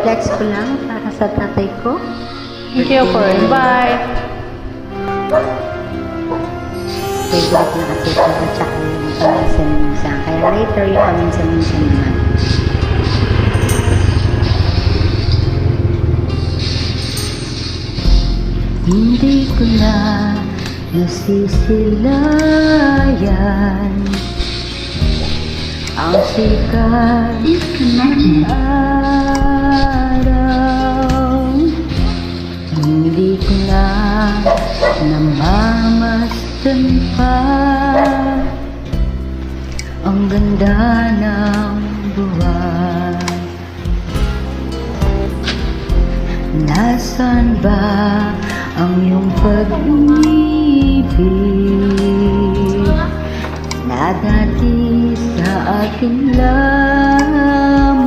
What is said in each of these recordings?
Flex ko lang para sa tatay ko. Thank you for invite. Favorite na kasi ito at saka yung paminsan-minsan. Kaya later yung paminsan-minsan naman. Hindi ko na nasisilayan ang sikat ng araw. Hindi ko na namamasdan pa ang ganda ng buwan. Nasaan ba ang iyong pag-ibig na dati sa akin lamang?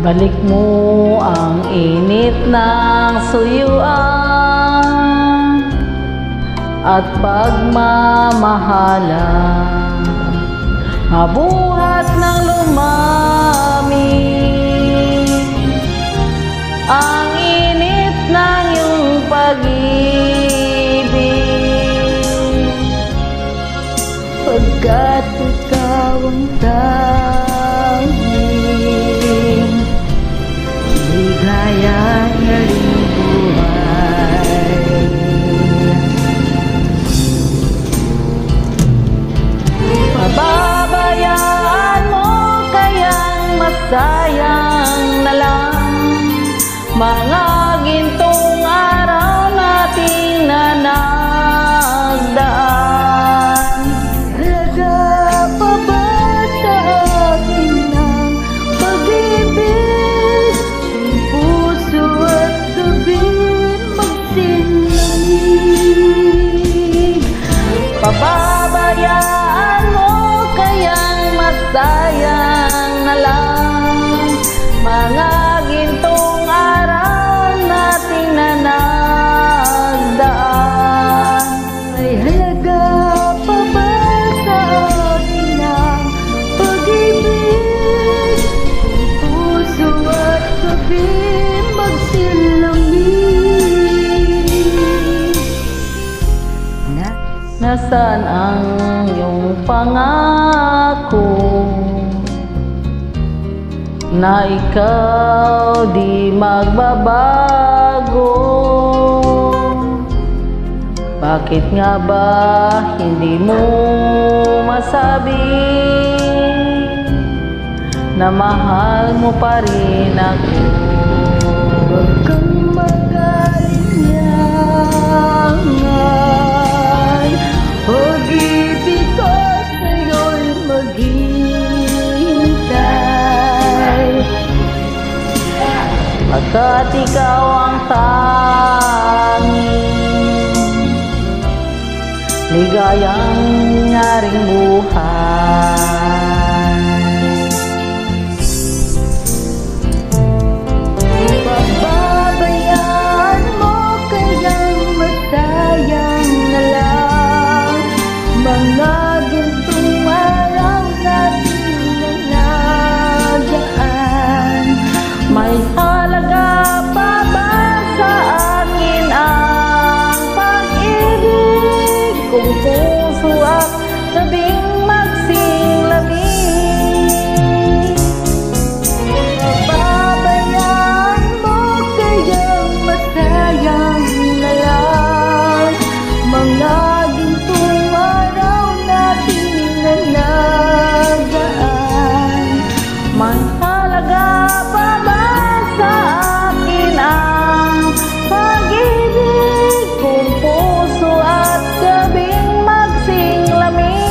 Ibalik mo ang init ng suyuan at pagmamahalan, mabuhat ng lumamig ang init ng iyong pag-ibig, pagkat ikaw ang tanging ligaya na rin buhay. Pababayaan mo kayang masayang na lang mga gintong araw nating na nagdaan. Halaga pa ba sa akin ang pag-ibig? Ang puso at gabi magsinlamig. Pababayaan mo kayang masayang na lang mga gintong araw nating na nagdaan. Ay halaga pa ba sa akin ang pag-ibig? Ang puso at gabi magsilamig. Nasaan ang iyong pangako na ikaw di magbabago? Bakit nga ba hindi mo masabi na mahal mo pa rin ako? Huwag kang mag-alinlangan, pag-ibig ko sa'yo'y maghihintay. Pagkat ikaw ang tanging ligayang nyaring buhay. Pababayaan mo kayang masayang na lang mga gintong araw natin na nagaan. May halaga pa ba sa akin ang pag-ibig kung puso at gabing magsilamig? Pababayaan mo kayang masayang na lang mga gintong araw natin na nagaan. May halaga pa ba sa akin ang pag-ibig kung puso at gabing magsinglamig?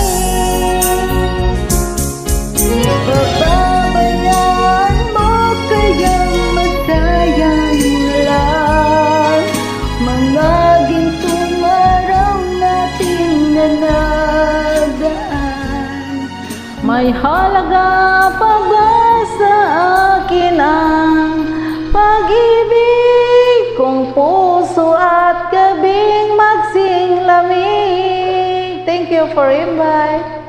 Pababayaan mo kayang masayang na lang mga gintong araw natin na nagaan. May halaga pa ba sa akin ang pag-ibig kung puso at gabing magsinglamig? Thank you for invite.